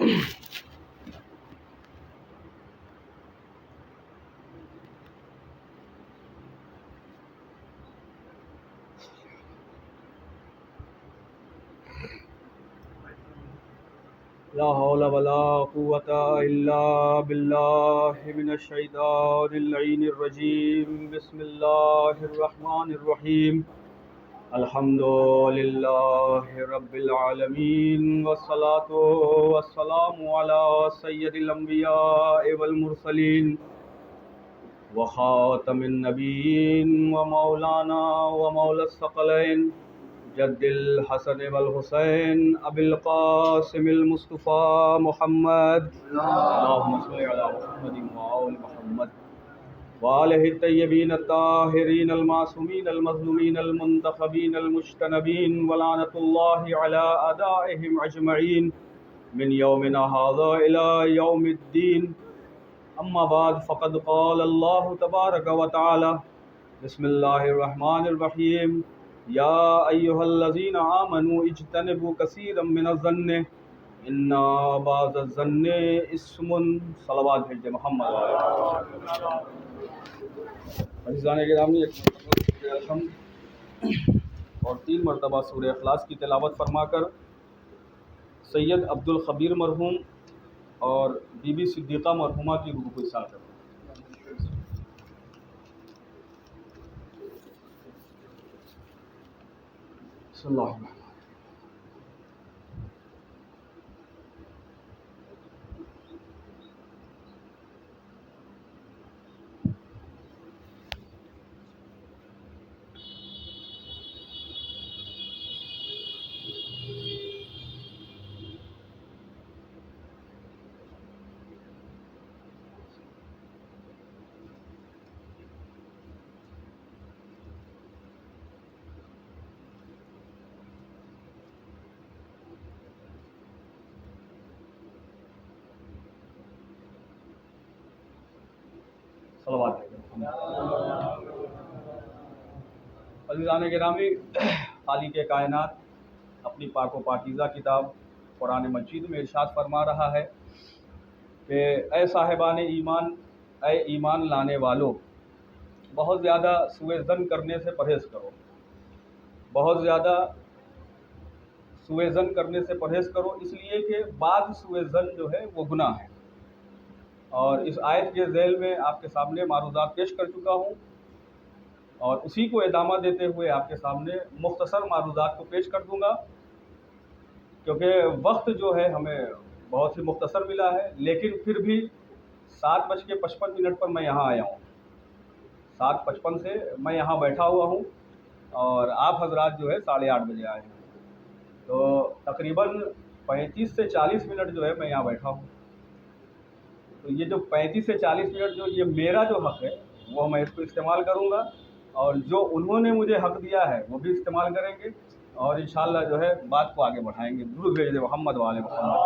لا حول ولا قوة إلا بالله من الشيطان اللعين الرجيم. بسم الله الرحمن الرحيم. الحمد لله رب العالمين، والصلاة والسلام على سيد الأنبياء والمرسلين وخاتم النبيين ومولانا ومولى الثقلين جد الحسن والحسين ابی القاسم المصطفى محمد اللهم صل على محمد وآل محمد وآلہ الطیبین الطاہرین المعصومین المظلومین المنتخبین المجتنبین ولعنۃ اللہ علی اعدائهم اجمعین من یومنا ھذا الی یوم الدین. اما بعد فقد قال اللہ تبارک و تعالی بسم اللہ الرحمن الرحیم یا ایھا الذین آمنوا اجتنبوا کثیرا من الظن ان بعض الظن اسم. صلوات بھیج دے محمد. عزیزان گرامی، الحمد اور 3 مرتبہ سورہ اخلاص کی تلاوت فرما کر سید عبد الخبیر مرحوم اور بی بی صدیقہ مرحومہ کی روح کو احسان کریں. صلی اللہ علیہ وسلم. صلوات. عزیزان گرامی، خالق کائنات اپنی پاک و پاکیزہ کتاب قرآن مجید میں ارشاد فرما رہا ہے کہ اے صاحبان ایمان، اے ایمان لانے والو، بہت زیادہ سوء ظن کرنے سے پرہیز کرو. بہت زیادہ سوء ظن کرنے سے پرہیز کرو، اس لیے کہ بعض سوء ظن جو ہے وہ گناہ ہے. اور اس آیت کے ذیل میں آپ کے سامنے معروضات پیش کر چکا ہوں، اور اسی کو ادامہ دیتے ہوئے آپ کے سامنے مختصر معروضات کو پیش کر دوں گا، کیونکہ وقت جو ہے ہمیں بہت ہی مختصر ملا ہے. لیکن پھر بھی 7:55 پر میں یہاں آیا ہوں. 7:55 سے میں یہاں بیٹھا ہوا ہوں اور آپ حضرات جو ہے 8:30 بجے آئے ہیں. تو تقریباً 35 سے 40 منٹ جو ہے میں یہاں بیٹھا ہوں. تو یہ جو 35 سے 40 منٹ جو یہ میرا جو حق ہے وہ میں اس کو استعمال کروں گا، اور جو انہوں نے مجھے حق دیا ہے وہ بھی استعمال کریں گے، اور انشاءاللہ جو ہے بات کو آگے بڑھائیں گے. درود بھیج دے محمد والے محمد.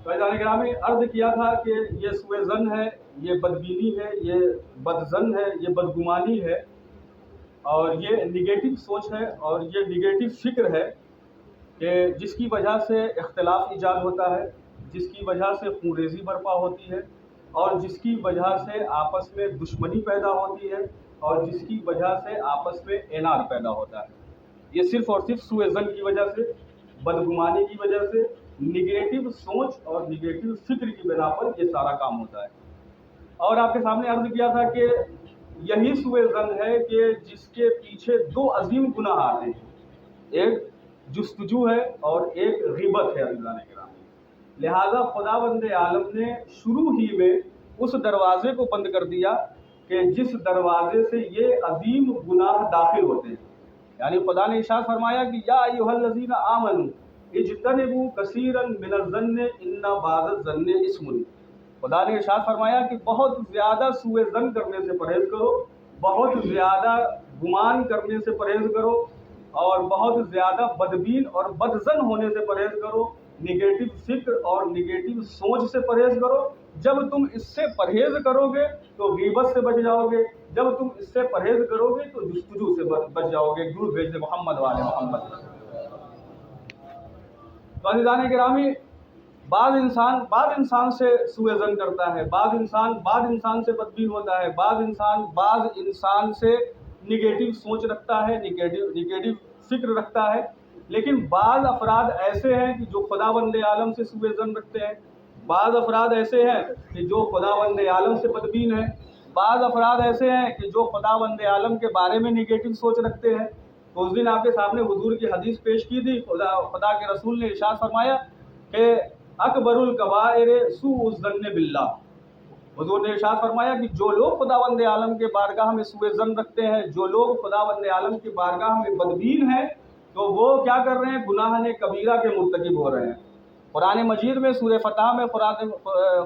تو عزیزان گرامی، عرض کیا تھا کہ یہ سوء ظن ہے، یہ بدبینی ہے، یہ بدظن ہے، یہ بدگمانی ہے، اور یہ نگیٹو سوچ ہے، اور یہ نگیٹو فکر ہے کہ جس کی وجہ سے اختلاف ایجاد ہوتا ہے، جس کی وجہ سے خونریزی برپا ہوتی ہے، اور جس کی وجہ سے آپس میں دشمنی پیدا ہوتی ہے، اور جس کی وجہ سے آپس میں اناد پیدا ہوتا ہے. یہ صرف اور صرف سوء ظن کی وجہ سے، بدگمانی کی وجہ سے، نگیٹو سوچ اور نگیٹو فکر کی بنا پر یہ سارا کام ہوتا ہے. اور آپ کے سامنے عرض کیا تھا کہ یہی سوء ظن ہے کہ جس کے پیچھے 2 عظیم گناہ آتے ہیں، ایک جستجو ہے اور ایک غیبت ہے. عزیزان کرام، لہذا خداوند عالم نے شروع ہی میں اس دروازے کو بند کر دیا کہ جس دروازے سے یہ عظیم گناہ داخل ہوتے ہیں. یعنی خدا نے ارشاد فرمایا کہ یا ایھا الذین آمنوا اجتنبوا کثیرا من الظن ان بعض الظن اسم. خدا نے ارشاد فرمایا کہ بہت زیادہ سوء ظن کرنے سے پرہیز کرو، بہت زیادہ گمان کرنے سے پرہیز کرو، اور بہت زیادہ بدبین اور بدظن ہونے سے پرہیز کرو، نگیٹو فکر اور نگیٹو سوچ سے پرہیز کرو. جب تم اس سے پرہیز کرو گے تو غیبت سے بچ جاؤ گے، جب تم اس سے پرہیز کرو گے تو جستجو سے بچ جاؤ گے. درود بھیج دے محمد والے محمد. تو عزیزان گرامی، بعض انسان سے سوء ظن کرتا ہے، بعض انسان سے بدبین ہوتا ہے، بعض انسان سے نگیٹو سوچ رکھتا ہے، نگیٹو فکر رکھتا ہے، لیکن بعض افراد ایسے ہیں کہ جو خداوند عالم سے سوء ظن رکھتے ہیں، بعض افراد ایسے ہیں کہ جو خداوند عالم سے بدبین ہیں، بعض افراد ایسے ہیں کہ جو خداوند عالم کے بارے میں نگیٹو سوچ رکھتے ہیں۔ تو اس دن آپ کے سامنے حضور کی حدیث پیش کی تھی، خدا کے رسول نے ارشاد فرمایا کہ اکبر الکبائر سوء الظن باللہ۔ حضور نے ارشاد فرمایا کہ جو لوگ خداوند عالم کے بارگاہ میں سوء ظن رکھتے ہیں، جو لوگ خداوند عالم کی بارگاہ میں بدبین ہیں، تو وہ کیا کر رہے ہیں؟ گناہ کبیرہ کے مرتکب ہو رہے ہیں۔ قرآن مجید میں سورہ فتح میں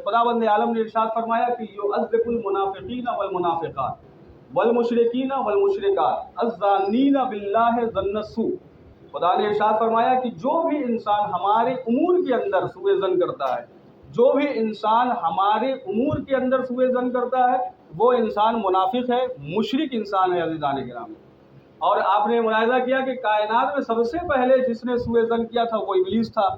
خداوند عالم نے ارشاد فرمایا کہ یعذب المنافقین والمنافقات والمشرکین والمشرکات الظانین باللہ ظن السوء۔ خدا نے ارشاد فرمایا کہ جو بھی انسان ہمارے امور کے اندر سوء ظن کرتا ہے، جو بھی انسان ہمارے امور کے اندر سوء ظن کرتا ہے، وہ انسان منافق ہے، مشرک انسان ہے عزیزان گرامی۔ اور آپ نے ملاحظہ کیا کہ کائنات میں سب سے پہلے جس نے سوء ظن کیا تھا وہ ابلیس تھا،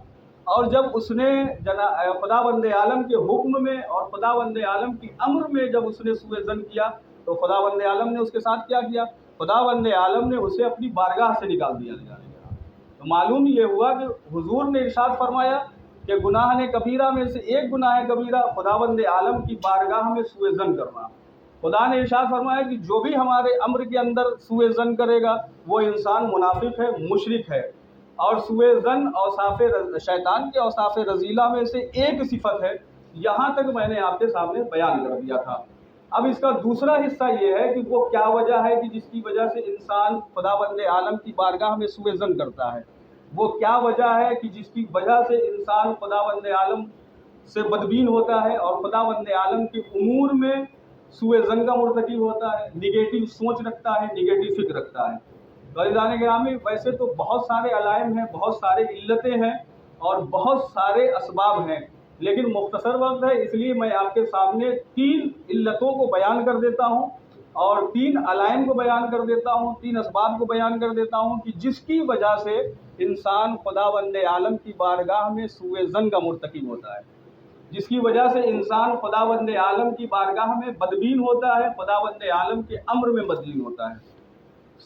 اور جب اس نے خداوند عالم کے حکم میں اور خداوند عالم کی امر میں جب اس نے سوء ظن کیا تو خداوند عالم نے اس کے ساتھ کیا کیا؟ خداوند عالم نے اسے اپنی بارگاہ سے نکال دیا۔ تو معلوم یہ ہوا کہ حضور نے ارشاد فرمایا کہ گناہ کبیرہ میں سے ایک گناہ کبیرہ خداوند عالم کی بارگاہ میں سوء ظن کرنا۔ خدا نے ارشاد فرمایا کہ جو بھی ہمارے امر کے اندر سوء ظن کرے گا وہ انسان منافق ہے، مشرک ہے۔ اور سوء ظن شیطان کے اوصاف رذیلہ میں سے ایک صفت ہے، یہاں تک میں نے آپ کے سامنے بیان کر دیا تھا۔ اب اس کا دوسرا حصہ یہ ہے کہ وہ کیا وجہ ہے کہ جس کی وجہ سے انسان خداوند عالم کی بارگاہ میں سوء ظن کرتا ہے، وہ کیا وجہ ہے کہ جس کی وجہ سے انسان خداوند عالم سے بدبین ہوتا ہے اور خداوند عالم کے امور میں سوء ظن کا مرتکب ہوتا ہے، نگیٹو سوچ رکھتا ہے، نگیٹو فکر رکھتا ہے۔ عزیزان گرامی، ویسے تو بہت سارے علائم ہیں، بہت سارے علتیں ہیں اور بہت سارے اسباب ہیں، لیکن مختصر وقت ہے اس لیے میں آپ کے سامنے 3 علتوں کو بیان کر دیتا ہوں اور 3 علائم کو بیان کر دیتا ہوں، 3 اسباب کو بیان کر دیتا ہوں کہ جس کی وجہ سے انسان خداوند عالم کی بارگاہ میں سوء ظن کا مرتکب ہوتا ہے، جس کی وجہ سے انسان خداوند عالم کی بارگاہ میں بدبین ہوتا ہے، خداوند عالم کے امر میں بدبین ہوتا ہے۔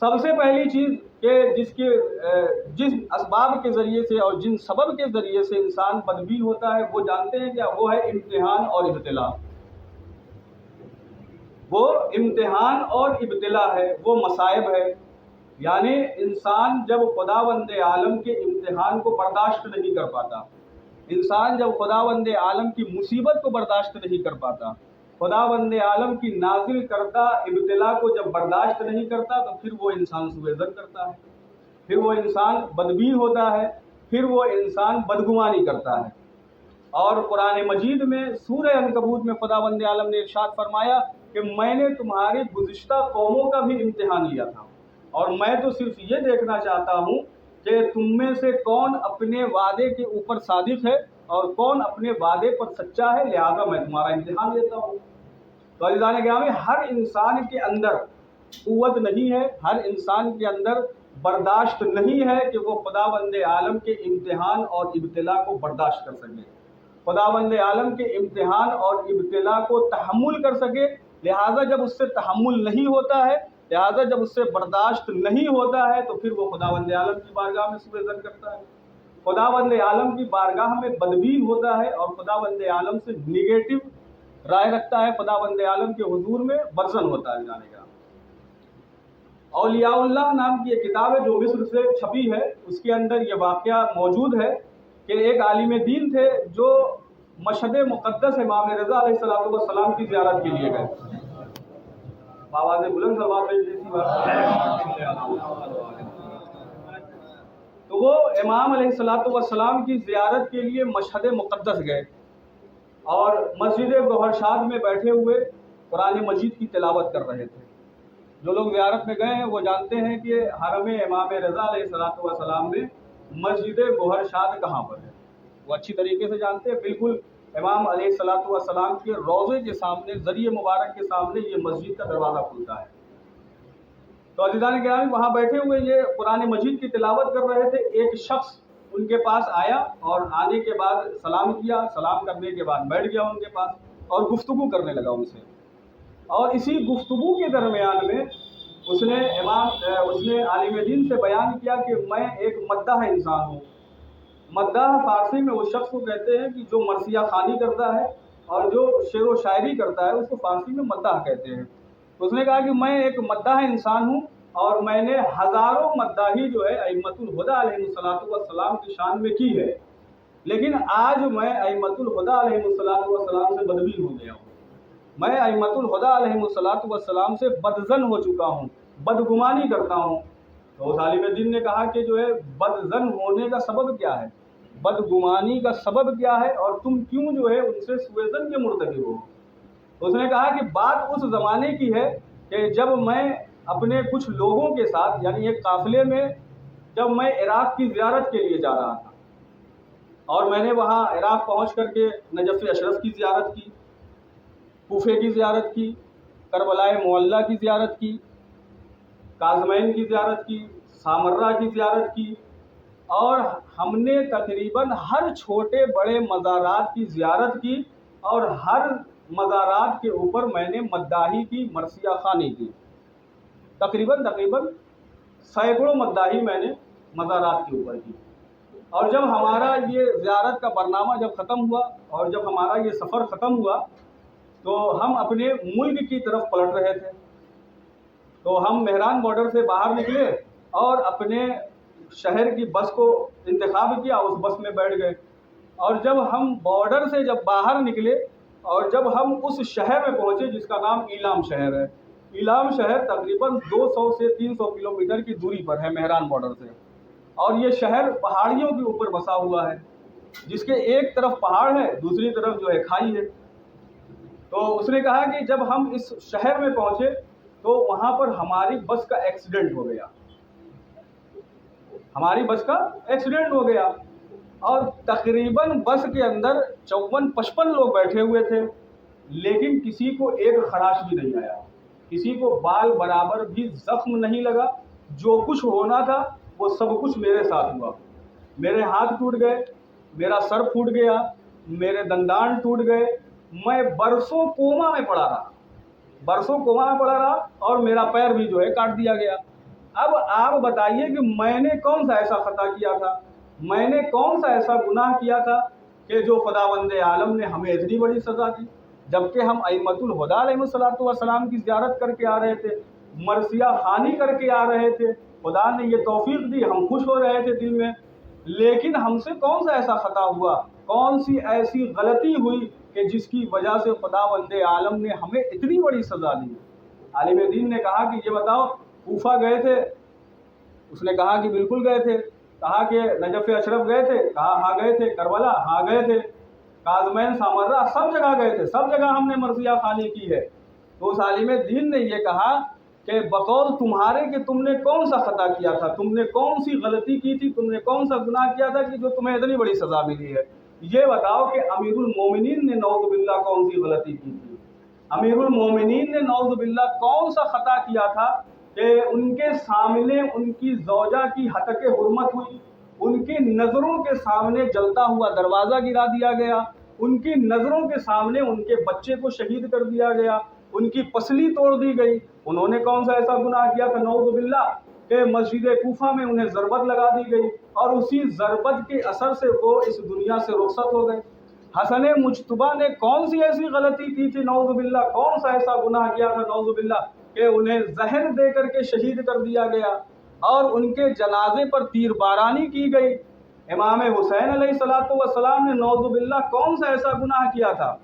سب سے پہلی چیز کہ جس اسباب کے ذریعے سے اور جن سبب کے ذریعے سے انسان بدبین ہوتا ہے وہ جانتے ہیں کیا؟ وہ ہے امتحان اور ابتلا۔ وہ امتحان اور ابتلا ہے، وہ مصائب ہے۔ یعنی انسان جب خداوند عالم کے امتحان کو برداشت نہیں کر پاتا، انسان جب خداوند عالم کی مصیبت کو برداشت نہیں کر پاتا، خداوند عالم کی نازل کردہ ابتلا کو جب برداشت نہیں کرتا تو پھر وہ انسان سوء ظن کرتا ہے، پھر وہ انسان بدبین ہوتا ہے، پھر وہ انسان بدگمانی کرتا ہے۔ اور قرآن مجید میں سورہ عنکبوت میں خداوند عالم نے ارشاد فرمایا کہ میں نے تمہاری گزشتہ قوموں کا بھی امتحان لیا تھا اور میں تو صرف یہ دیکھنا چاہتا ہوں کہ تم میں سے کون اپنے وعدے کے اوپر صادق ہے اور کون اپنے وعدے پر سچا ہے، لہذا میں تمہارا امتحان لیتا ہوں۔ تو عزیزان گرامی، ہر انسان کے اندر قوت نہیں ہے، ہر انسان کے اندر برداشت نہیں ہے کہ وہ خداوند عالم کے امتحان اور ابتلا کو برداشت کر سکے، خداوند عالم کے امتحان اور ابتلا کو تحمل کر سکے۔ لہذا جب اس سے تحمل نہیں ہوتا ہے، لہذا جب اس سے برداشت نہیں ہوتا ہے تو پھر وہ خداوند عالم کی بارگاہ میں سوء ظن کرتا ہے، خداوند عالم کی بارگاہ میں بدبین ہوتا ہے اور خداوند عالم سے نگیٹو رائے رکھتا ہے، خداوند عالم کے حضور میں بدظن ہوتا ہے۔ جانے کا اولیاء اللہ نام کی ایک کتاب ہے جو مصر سے چھپی ہے، اس کے اندر یہ واقعہ موجود ہے کہ ایک عالم دین تھے جو مشہد مقدس امام رضا علیہ السلام کی زیارت کے لیے گئے۔ آواز بلند تو وہ امام علیہ السلام کی زیارت کے لیے مشہد مقدس گئے اور مسجد گوہرشاد میں بیٹھے ہوئے قرآن مجید کی تلاوت کر رہے تھے۔ جو لوگ زیارت میں گئے ہیں وہ جانتے ہیں کہ حرم امام رضا علیہ السلام میں مسجد گوہرشاد کہاں پر ہے، وہ اچھی طریقے سے جانتے ہیں۔ بالکل امام علیہ السلام کے روضے کے سامنے، ذریعہ مبارک کے سامنے یہ مسجد کا دروازہ کھلتا ہے۔ تو عزیزان گرامی، وہاں بیٹھے ہوئے یہ قرآن مجید کی تلاوت کر رہے تھے، ایک شخص ان کے پاس آیا اور آنے کے بعد سلام کیا، سلام کرنے کے بعد بیٹھ گیا ان کے پاس اور گفتگو کرنے لگا ان سے. اور اسی گفتگو کے درمیان میں اس نے عالم دین سے بیان کیا کہ میں ایک مداح انسان ہوں. مداح فارسی میں اس شخص کو کہتے ہیں کہ جو مرثیہ خوانی کرتا ہے اور جو شعر و شاعری کرتا ہے اس کو فارسی میں مداح کہتے ہیں. اس نے کہا کہ میں ایک مداح انسان ہوں اور میں نے ہزاروں مداحی جو ہے ائمۃ الہدیٰ علیہ السلام کی شان میں کی ہے، لیکن آج میں ائمۃ الہدیٰ علیہ السلام سے بدبین ہو گیا ہوں. میں ائمۃ الہدیٰ علیہ السلام سے بدظن ہو چکا ہوں، بدگمانی کرتا ہوں. تو اس عالم دین نے کہا کہ جو ہے بدظن ہونے کا سبب کیا ہے، بدگمانی کا سبب کیا ہے، اور تم کیوں جو ہے ان سے سوء ظن کے مرتکب ہو. اس نے کہا کہ بات اس زمانے کی ہے کہ جب میں اپنے کچھ لوگوں کے ساتھ یعنی ایک قافلے میں جب میں عراق کی زیارت کے لیے جا رہا تھا، اور میں نے وہاں عراق پہنچ کر کے نجف اشرف کی زیارت کی، کوفے کی زیارت کی، کربلائے معلیٰ کی زیارت کی، کاظمین کی زیارت کی، سامرہ کی زیارت کی، اور ہم نے تقریباً ہر چھوٹے بڑے مزارات کی زیارت کی، اور ہر مزارات کے اوپر میں نے مداحی کی، مرثیہ خوانی کی. تقریباً سینکڑوں مداحی میں نے مزارات کے اوپر کی. اور جب ہمارا یہ زیارت کا برنامہ جب ختم ہوا اور جب ہمارا یہ سفر ختم ہوا تو ہم اپنے ملک کی طرف پلٹ رہے تھے. تو ہم مہران بارڈر سے باہر نکلے اور اپنے شہر کی بس کو انتخاب کیا، اس بس میں بیٹھ گئے. اور جب ہم بارڈر سے جب باہر نکلے اور جب ہم اس شہر میں پہنچے جس کا نام ایلام شہر ہے. ایلام شہر تقریباً 200 سے 300 کلومیٹر کی دوری پر ہے مہران بارڈر سے، اور یہ شہر پہاڑیوں کے اوپر بسا ہوا ہے، جس کے ایک طرف پہاڑ ہے دوسری طرف جو ہے کھائی ہے. تو اس نے کہا کہ جب ہم اس شہر میں پہنچے تو وہاں پر ہماری بس کا ایکسیڈنٹ ہو گیا. ہماری بس کا ایکسیڈنٹ ہو گیا اور تقریباً بس کے اندر 54-55 لوگ بیٹھے ہوئے تھے، لیکن کسی کو ایک خراش بھی نہیں آیا، کسی کو بال برابر بھی زخم نہیں لگا. جو کچھ ہونا تھا وہ سب کچھ میرے ساتھ ہوا. میرے ہاتھ ٹوٹ گئے، میرا سر پھوٹ گیا، میرے دندان ٹوٹ گئے. میں برسوں کوما میں پڑا رہا اور میرا پیر بھی جو ہے کاٹ دیا گیا. اب آپ بتائیے کہ میں نے کون سا ایسا خطا کیا تھا، میں نے کون سا ایسا گناہ کیا تھا کہ جو خداوند عالم نے ہمیں اتنی بڑی سزا دی، جبکہ ہم ائمۃ الہدیٰ علیہ السلام کی زیارت کر کے آ رہے تھے، مرثیہ خوانی کر کے آ رہے تھے. خدا نے یہ توفیق دی، ہم خوش ہو رہے تھے دل میں. لیکن ہم سے کون سا ایسا خطا ہوا، کون سی ایسی غلطی ہوئی کہ جس کی وجہ سے خداوند عالم نے ہمیں اتنی بڑی سزا دی. عالم دین نے کہا کہ یہ بتاؤ کوفہ گئے تھے؟ اس نے کہا کہ بالکل گئے تھے. کہا کہ نجف اشرف گئے تھے؟ کہا ہاں گئے تھے. کربلا؟ ہاں گئے تھے. کاظمین، سامرہ، سب جگہ گئے تھے، سب جگہ ہم نے مرثیہ خوانی کی ہے. تو اس عالم دین نے یہ کہا کہ بقول تمہارے کہ تم نے کون سا خطا کیا تھا، تم نے کون سی غلطی کی تھی، تم نے کون سا گناہ کیا تھا کہ جو تمہیں اتنی بڑی سزا ملی ہے. یہ بتاؤ کہ امیر المومنین نے نعوذ باللہ کون سی غلطی کی تھی، امیر المومنین نے نعوذ باللہ کون سا خطا کیا تھا کہ ان کے سامنے ان کی زوجہ کی ہتک حرمت ہوئی، ان کی نظروں کے سامنے جلتا ہوا دروازہ گرا دیا گیا، ان کی نظروں کے سامنے ان کے بچے کو شہید کر دیا گیا، ان کی پسلی توڑ دی گئی. انہوں نے کون سا ایسا گناہ کیا تھا نعوذ باللہ کہ مسجد کوفہ میں انہیں ضربت لگا دی گئی اور اسی ضربت کے اثر سے وہ اس دنیا سے رخصت ہو گئے. حسن مجتبیٰ نے کون سی ایسی غلطی کی تھی نعوذ باللہ، کون سا ایسا گناہ کیا تھا نعوذ باللہ کہ انہیں زہر دے کر کے شہید کر دیا گیا اور ان کے جنازے پر تیر بارانی کی گئی. امام حسین علیہ السلام نے نعوذ باللہ کون سا ایسا گناہ کیا تھا،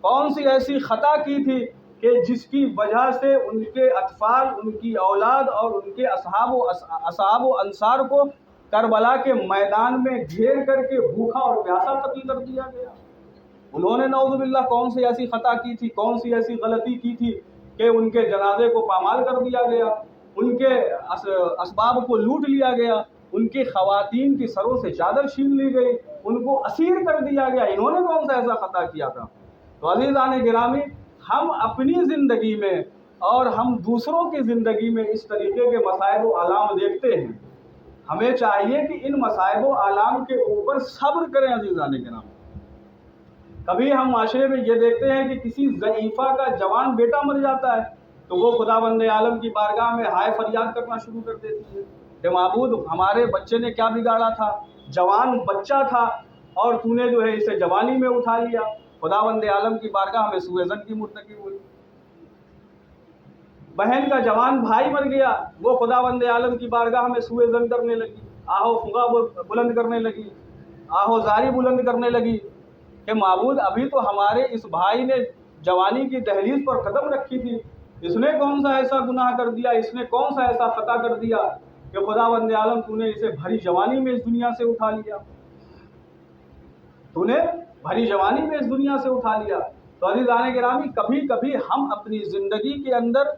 کون سی ایسی خطا کی تھی کہ جس کی وجہ سے ان کے اطفال، ان کی اولاد اور ان کے اصحاب و انصار کو کربلا کے میدان میں گھیر کر کے بھوکا اور پیاسا قتل کر دیا گیا. انہوں نے نعوذ باللہ کون سی ایسی خطا کی تھی، کون سی ایسی غلطی کی تھی کہ ان کے جنازے کو پامال کر دیا گیا، ان کے اسباب کو لوٹ لیا گیا، ان کی خواتین کی سروں سے چادر چھین لی گئی، ان کو اسیر کر دیا گیا. انہوں نے کون سا ایسا خطا کیا تھا؟ تو عزیزان گرامی، ہم اپنی زندگی میں اور ہم دوسروں کی زندگی میں اس طریقے کے مسائل و علام دیکھتے ہیں. ہمیں چاہیے کہ ان مصائب و آلام کے اوپر صبر کریں عزیزان کرام۔ کبھی ہم معاشرے میں یہ دیکھتے ہیں کہ کسی ضعیفہ کا جوان بیٹا مر جاتا ہے تو وہ خداوند عالم کی بارگاہ میں ہائے فریاد کرنا شروع کر دیتی ہے کہ معبود ہمارے بچے نے کیا بگاڑا تھا، جوان بچہ تھا اور تو نے جو ہے اسے جوانی میں اٹھا لیا۔ خداوند عالم کی بارگاہ میں سوء ظن کی مرتکب ہوئی۔ بہن کا جوان بھائی مر گیا، وہ خداوند عالم کی بارگاہ میں سوء ظن کرنے لگی، آہو فغا بلند کرنے لگی، آہو زاری بلند کرنے لگی کہ معبود ابھی تو ہمارے اس بھائی نے جوانی کی دہلیز پر قدم رکھی تھی، اس نے کون سا ایسا گناہ کر دیا، اس نے کون سا ایسا خطا کر دیا کہ خداوند عالم تو نے اسے بھری جوانی میں اس دنیا سے اٹھا لیا، تو نے بھری جوانی میں اس دنیا سے اٹھا لیا۔ تو عزیزان گرامی، کبھی کبھی ہم اپنی زندگی کے اندر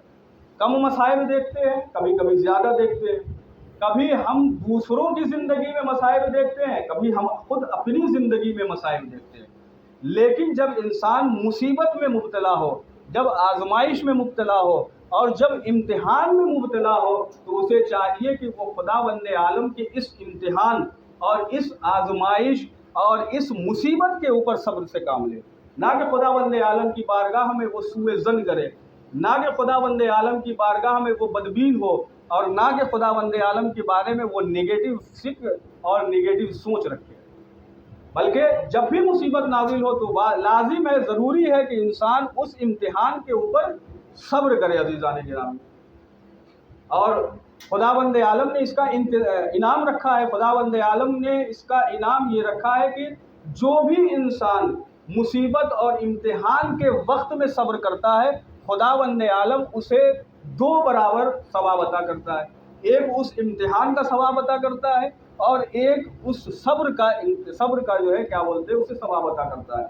کم مسائل دیکھتے ہیں، کبھی کبھی زیادہ دیکھتے ہیں، کبھی ہم دوسروں کی زندگی میں مسائل دیکھتے ہیں، کبھی ہم خود اپنی زندگی میں مسائل دیکھتے ہیں۔ لیکن جب انسان مصیبت میں مبتلا ہو، جب آزمائش میں مبتلا ہو اور جب امتحان میں مبتلا ہو تو اسے چاہیے کہ وہ خداوند عالم کے اس امتحان اور اس آزمائش اور اس مصیبت کے اوپر صبر سے کام لے، نہ کہ خداوند عالم کی بارگاہ میں وہ سوء ظن کرے، نہ کہ خداوند عالم کی بارگاہ میں وہ بدبین ہو، اور نہ کہ خداوند عالم کے بارے میں وہ نگیٹو فکر اور نگیٹو سوچ رکھے۔ بلکہ جب بھی مصیبت نازل ہو تو لازم ہے، ضروری ہے کہ انسان اس امتحان کے اوپر صبر کرے عزیزان گرامی۔ اور خداوند عالم نے اس کا انعام رکھا ہے، خداوند عالم نے اس کا انعام یہ رکھا ہے کہ جو بھی انسان مصیبت اور امتحان کے وقت میں صبر کرتا ہے خداوند عالم اسے 2 برابر ثواب عطا کرتا ہے، ایک اس امتحان کا ثواب عطا کرتا ہے اور ایک اس صبر کا جو ہے کیا بولتے ہیں اسے ثواب عطا کرتا ہے۔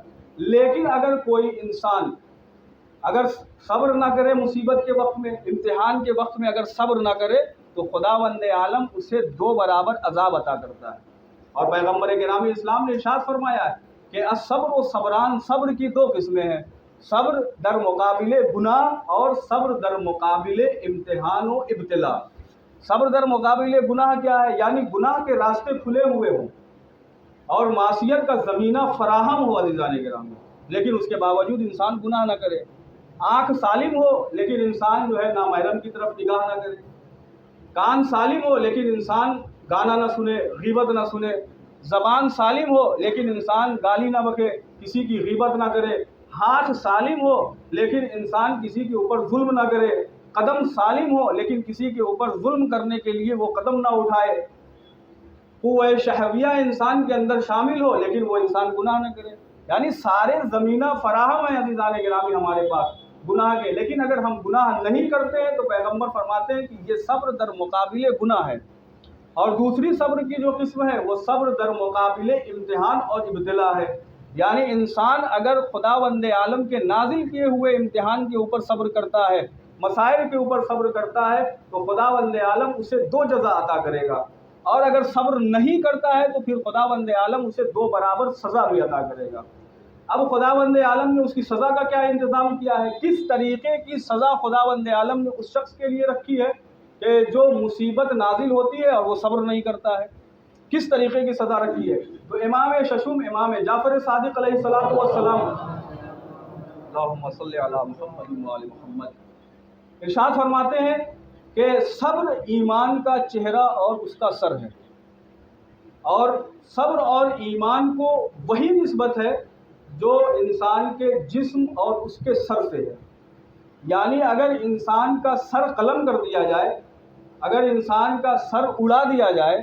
لیکن اگر کوئی انسان اگر صبر نہ کرے مصیبت کے وقت میں، امتحان کے وقت میں اگر صبر نہ کرے تو خداوند عالم اسے 2 برابر عذاب عطا کرتا ہے۔ اور پیغمبر گرامی اسلام نے ارشاد فرمایا ہے کہ الصبر و صبران، صبر کی 2 قسمیں ہیں، صبر در مقابل گناہ اور صبر در مقابل امتحان و ابتلا۔ صبر در مقابل گناہ کیا ہے؟ یعنی گناہ کے راستے کھلے ہوئے ہوں اور معصیت کا زمینہ فراہم ہو عزیزان گرامی، لیکن اس کے باوجود انسان گناہ نہ کرے، آنکھ سالم ہو لیکن انسان جو ہے نامحرم کی طرف نگاہ نہ کرے، کان سالم ہو لیکن انسان گانا نہ سنے، غیبت نہ سنے، زبان سالم ہو لیکن انسان گالی نہ بکے، کسی کی غیبت نہ کرے، ہاتھ سالم ہو لیکن انسان کسی کے اوپر ظلم نہ کرے، قدم سالم ہو لیکن کسی کے اوپر ظلم کرنے کے لیے وہ قدم نہ اٹھائے، قوہ شہویہ انسان کے اندر شامل ہو لیکن وہ انسان گناہ نہ کرے۔ یعنی سارے زمینہ فراہم ہیں عزیزان گرامی ہمارے پاس گناہ کے، لیکن اگر ہم گناہ نہیں کرتے ہیں تو پیغمبر فرماتے ہیں کہ یہ صبر در مقابل گناہ ہے۔ اور دوسری صبر کی جو قسم ہے وہ صبر در مقابل امتحان اور ابتلا ہے، یعنی انسان اگر خداوند عالم کے نازل کیے ہوئے امتحان کے اوپر صبر کرتا ہے، مسائل کے اوپر صبر کرتا ہے تو خداوند عالم اسے 2 جزا عطا کرے گا، اور اگر صبر نہیں کرتا ہے تو پھر خداوند عالم اسے 2 برابر سزا بھی عطا کرے گا۔ اب خداوند عالم نے اس کی سزا کا کیا انتظام کیا ہے، کس طریقے کی سزا خداوند عالم نے اس شخص کے لیے رکھی ہے کہ جو مصیبت نازل ہوتی ہے اور وہ صبر نہیں کرتا ہے، کس طریقے کی سزا رکھی ہے؟ تو امام ششم امام جعفر صادق علیہ الصلوۃ والسلام، اللہم صلی علی محمد و آل محمد، ارشاد فرماتے ہیں کہ صبر ایمان کا چہرہ اور اس کا سر ہے، اور صبر اور ایمان کو وہی نسبت ہے جو انسان کے جسم اور اس کے سر سے ہے۔ یعنی اگر انسان کا سر قلم کر دیا جائے، اگر انسان کا سر اڑا دیا جائے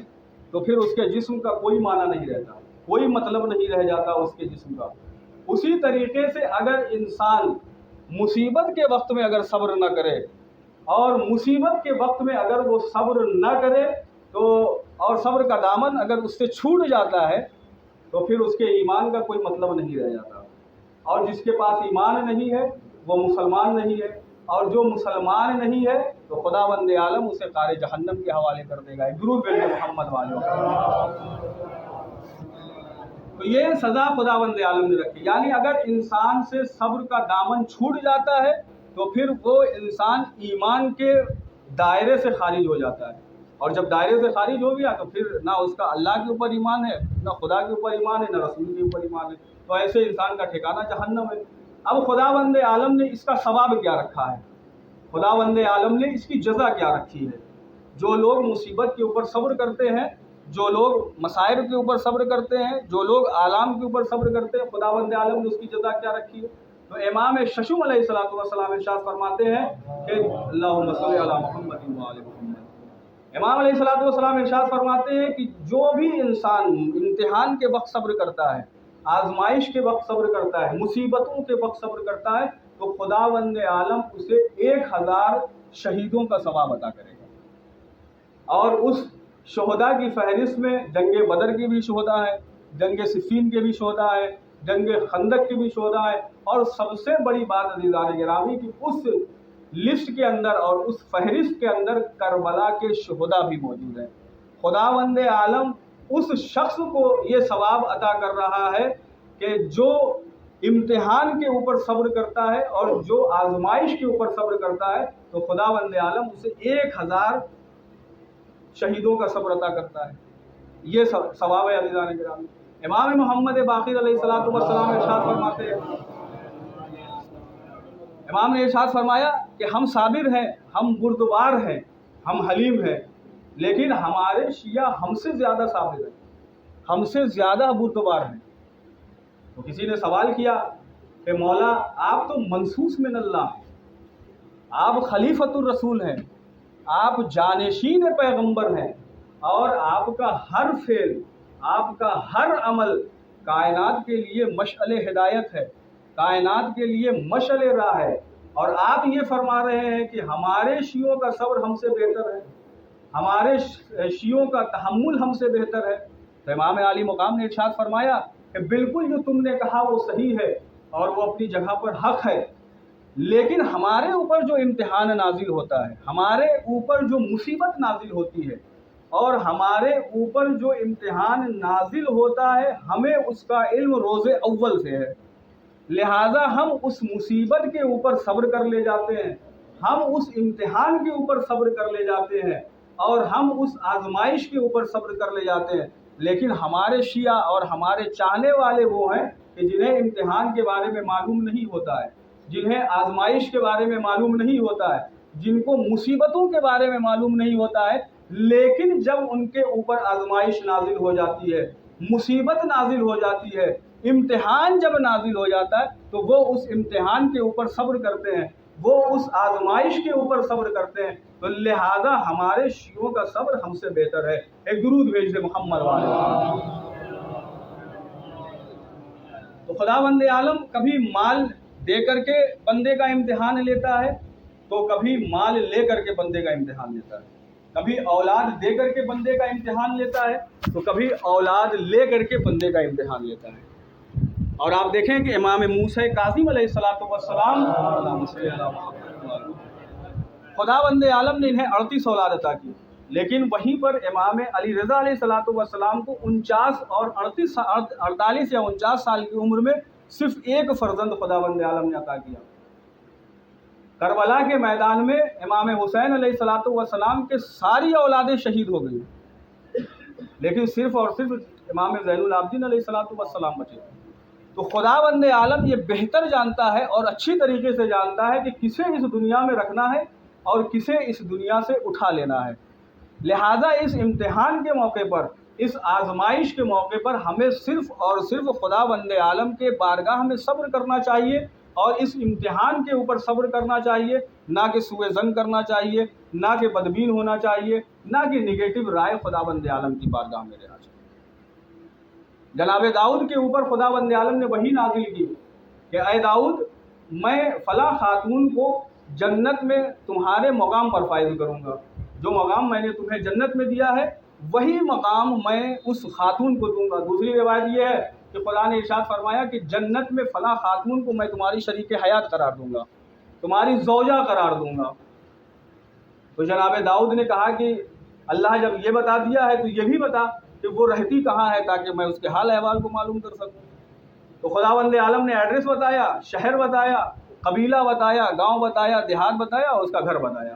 تو پھر اس کے جسم کا کوئی معنی نہیں رہتا، کوئی مطلب نہیں رہ جاتا اس کے جسم کا۔ اسی طریقے سے اگر انسان مصیبت کے وقت میں اگر صبر نہ کرے اور مصیبت کے وقت میں اگر وہ صبر نہ کرے تو اور صبر کا دامن اگر اس سے چھوٹ جاتا ہے تو پھر اس کے ایمان کا کوئی مطلب نہیں رہ جاتا، اور جس کے پاس ایمان نہیں ہے وہ مسلمان نہیں ہے، اور جو مسلمان نہیں ہے تو خداوند عالم اسے قار جہنم کے حوالے کر دے گا۔ درود بر محمد والے، تو یہ سزا خداوند عالم نے رکھی۔ یعنی اگر انسان سے صبر کا دامن چھوٹ جاتا ہے تو پھر وہ انسان ایمان کے دائرے سے خارج ہو جاتا ہے، اور جب دائرے سے خارج ہو گیا تو پھر نہ اس کا اللہ کے اوپر ایمان ہے، نہ خدا کے اوپر ایمان ہے، نہ رسول کے اوپر ایمان ہے، تو ایسے انسان کا ٹھکانہ جہنم ہے۔ اب خداوند عالم نے اس کا ثواب کیا رکھا ہے، خداوند عالم نے اس کی جزا کیا رکھی ہے؟ جو لوگ مصیبت کے اوپر صبر کرتے ہیں، جو لوگ مسائل کے اوپر صبر کرتے ہیں، جو لوگ آلام کے اوپر صبر کرتے ہیں، خداوند عالم نے اس کی جزا کیا رکھی ہے؟ تو امام ششم علیہ السلام ارشاد فرماتے ہیں کہ اللہم صلی علی محمد و آل محمد۔ امام علیہ السلام ارشاد فرماتے ہیں کہ جو بھی انسان امتحان کے وقت صبر کرتا ہے، آزمائش کے وقت صبر کرتا ہے، مصیبتوں کے وقت صبر کرتا ہے، تو خداوند عالم اسے 1000 شہیدوں کا ثواب عطا کرے گا۔ اور اس شہداء کی فہرست میں جنگ بدر کے بھی شہداء ہیں، جنگ صفین کے بھی شہداء ہیں، جنگ خندق کے بھی شہداء ہیں، اور سب سے بڑی بات عزیزان گرامی کہ اس لسٹ کے اندر اور اس فہرست کے اندر کربلا کے شہداء بھی موجود ہیں۔ خداوند عالم اس شخص کو یہ ثواب عطا کر رہا ہے کہ جو امتحان کے اوپر صبر کرتا ہے اور جو آزمائش کے اوپر صبر کرتا ہے، تو خداوند عالم اسے 1000 شہیدوں کا صبر عطا کرتا ہے۔ یہ ثواب ہے عزیزان گرامی۔ امام محمد باقر علیہ السلام ارشاد فرماتے ہیں، امام نے ارشاد فرمایا کہ ہم صابر ہیں، ہم بردبار ہیں، ہم حلیم ہیں، لیکن ہمارے شیعہ ہم سے زیادہ صابر ہیں، ہم سے زیادہ بردبار ہیں۔ تو کسی نے سوال کیا کہ مولا آپ تو منصوص من اللہ ہیں، آپ خلیفۃ الرسول ہیں، آپ جانشین پیغمبر ہیں، اور آپ کا ہر فعل، آپ کا ہر عمل کائنات کے لیے مشعل ہدایت ہے، کائنات کے لیے مشعل راہ ہے، اور آپ یہ فرما رہے ہیں کہ ہمارے شیعوں کا صبر ہم سے بہتر ہے، ہمارے شیعوں کا تحمل ہم سے بہتر ہے۔ تو امام عالی مقام نے ارشاد فرمایا کہ بالکل جو تم نے کہا وہ صحیح ہے اور وہ اپنی جگہ پر حق ہے، لیکن ہمارے اوپر جو امتحان نازل ہوتا ہے، ہمارے اوپر جو مصیبت نازل ہوتی ہے، اور ہمارے اوپر جو امتحان نازل ہوتا ہے، ہمیں اس کا علم روز اول سے ہے، لہٰذا ہم اس مصیبت کے اوپر صبر کر لے جاتے ہیں، ہم اس امتحان کے اوپر صبر کر لے جاتے ہیں، اور ہم اس آزمائش کے اوپر صبر کر لے جاتے ہیں۔ لیکن ہمارے شیعہ اور ہمارے چاہنے والے وہ ہیں کہ جنہیں امتحان کے بارے میں معلوم نہیں ہوتا ہے، جنہیں آزمائش کے بارے میں معلوم نہیں ہوتا ہے، جن کو مصیبتوں کے بارے میں معلوم نہیں ہوتا ہے، لیکن جب ان کے اوپر آزمائش نازل ہو جاتی ہے، مصیبت نازل ہو جاتی ہے، امتحان جب نازل ہو جاتا ہے، تو وہ اس امتحان کے اوپر صبر کرتے ہیں، وہ اس آزمائش کے اوپر صبر کرتے ہیں۔ تو لہذا ہمارے شیعوں کا صبر ہم سے بہتر ہے۔ ایک درود بھیج دے محمد والے۔ تو خداوند عالم کبھی مال دے کر کے بندے کا امتحان لیتا ہے، تو کبھی مال لے کر کے بندے کا امتحان لیتا ہے، کبھی اولاد دے کر کے بندے کا امتحان لیتا ہے، تو کبھی اولاد لے کر کے بندے کا امتحان لیتا ہے۔ اور آپ دیکھیں کہ امام موسیٰ کاظم علیہ السلام خداوند عالم نے انہیں 38 اولاد عطا کی، لیکن وہیں پر امام علی رضا علیہ السلام کو 49 اور 48 یا 49 سال کی عمر میں صرف ایک فرزند خداوند عالم نے عطا کیا۔ کربلا کے میدان میں امام حسین علیہ السلام کے ساری اولادیں شہید ہو گئی، لیکن صرف اور صرف امام زین العابدین علیہ السلام بچے۔ تو خداوند عالم یہ بہتر جانتا ہے اور اچھی طریقے سے جانتا ہے کہ کسے اس دنیا میں رکھنا ہے اور کسے اس دنیا سے اٹھا لینا ہے، لہٰذا اس امتحان کے موقع پر، اس آزمائش کے موقع پر ہمیں صرف اور صرف خداوند عالم کے بارگاہ میں صبر کرنا چاہیے، اور اس امتحان کے اوپر صبر کرنا چاہیے، نہ کہ سوء ظن کرنا چاہیے، نہ کہ بدبین ہونا چاہیے، نہ کہ نگیٹو رائے خداوند عالم کی بارگاہ میں لینا چاہیے۔ جناب داؤد کے اوپر خداوند عالم نے وحی نازل کی کہ اے داؤد، میں فلاں خاتون کو جنت میں تمہارے مقام پر فائز کروں گا، جو مقام میں نے تمہیں جنت میں دیا ہے وہی مقام میں اس خاتون کو دوں گا۔ دوسری روایت یہ ہے کہ خدا نے ارشاد فرمایا کہ جنت میں فلاں خاتون کو میں تمہاری شریک حیات قرار دوں گا، تمہاری زوجہ قرار دوں گا۔ تو جناب داؤد نے کہا کہ اللہ جب یہ بتا دیا ہے تو یہ بھی بتا کہ وہ رہتی کہاں ہے تاکہ میں اس کے حال احوال کو معلوم کر سکوں۔ تو خداوند عالم نے ایڈریس بتایا، شہر بتایا، قبیلہ بتایا، گاؤں بتایا، دیہات بتایا اور اس کا گھر بتایا۔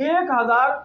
1000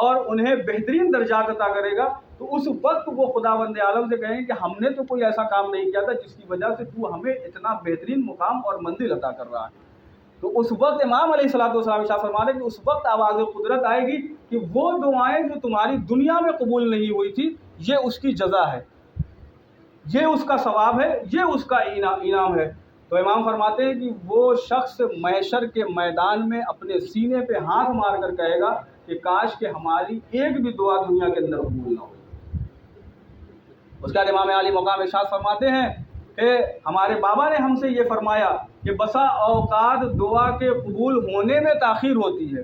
اور انہیں بہترین درجات عطا کرے گا، تو اس وقت وہ خداوند عالم سے کہیں کہ ہم نے تو کوئی ایسا کام نہیں کیا تھا جس کی وجہ سے تو ہمیں اتنا بہترین مقام اور منزل عطا کر رہا ہے۔ تو اس وقت امام علیہ الصلوۃ والسلام ارشاد فرما رہے کہ اس وقت آواز قدرت آئے گی کہ وہ دعائیں جو تمہاری دنیا میں قبول نہیں ہوئی تھی، یہ اس کی جزا ہے، یہ اس کا ثواب ہے، یہ اس کا انعام ہے۔ تو امام فرماتے ہیں کہ وہ شخص محشر کے میدان میں اپنے سینے پہ ہاتھ مار کر کہے گا کہ کاش کہ ہماری ایک بھی دعا دنیا کے اندر قبول نہ ہو۔ اس کے بعد امام علی مقام ارشاد فرماتے ہیں کہ ہمارے بابا نے ہم سے یہ فرمایا کہ بسا اوقات دعا کے قبول ہونے میں تاخیر ہوتی ہے،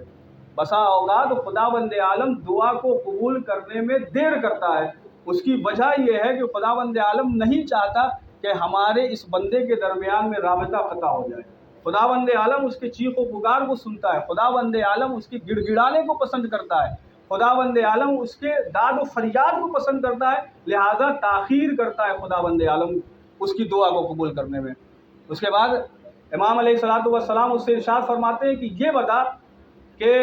بسا اوقات خداوند عالم دعا کو قبول کرنے میں دیر کرتا ہے۔ اس کی وجہ یہ ہے کہ خداوند عالم نہیں چاہتا کہ ہمارے اس بندے کے درمیان میں رابطہ قطع ہو جائے۔ خداوند عالم اس کے چیخ و پکار کو سنتا ہے، خداوند عالم اس کے گڑ گڑانے کو پسند کرتا ہے، خداوند عالم اس کے داد و فریاد کو پسند کرتا ہے، لہذا تاخیر کرتا ہے خداوند عالم اس کی دعا کو قبول کرنے میں۔ اس کے بعد امام علیہ الصلوۃ والسلام اس سے ارشاد فرماتے ہیں کہ یہ بتا کہ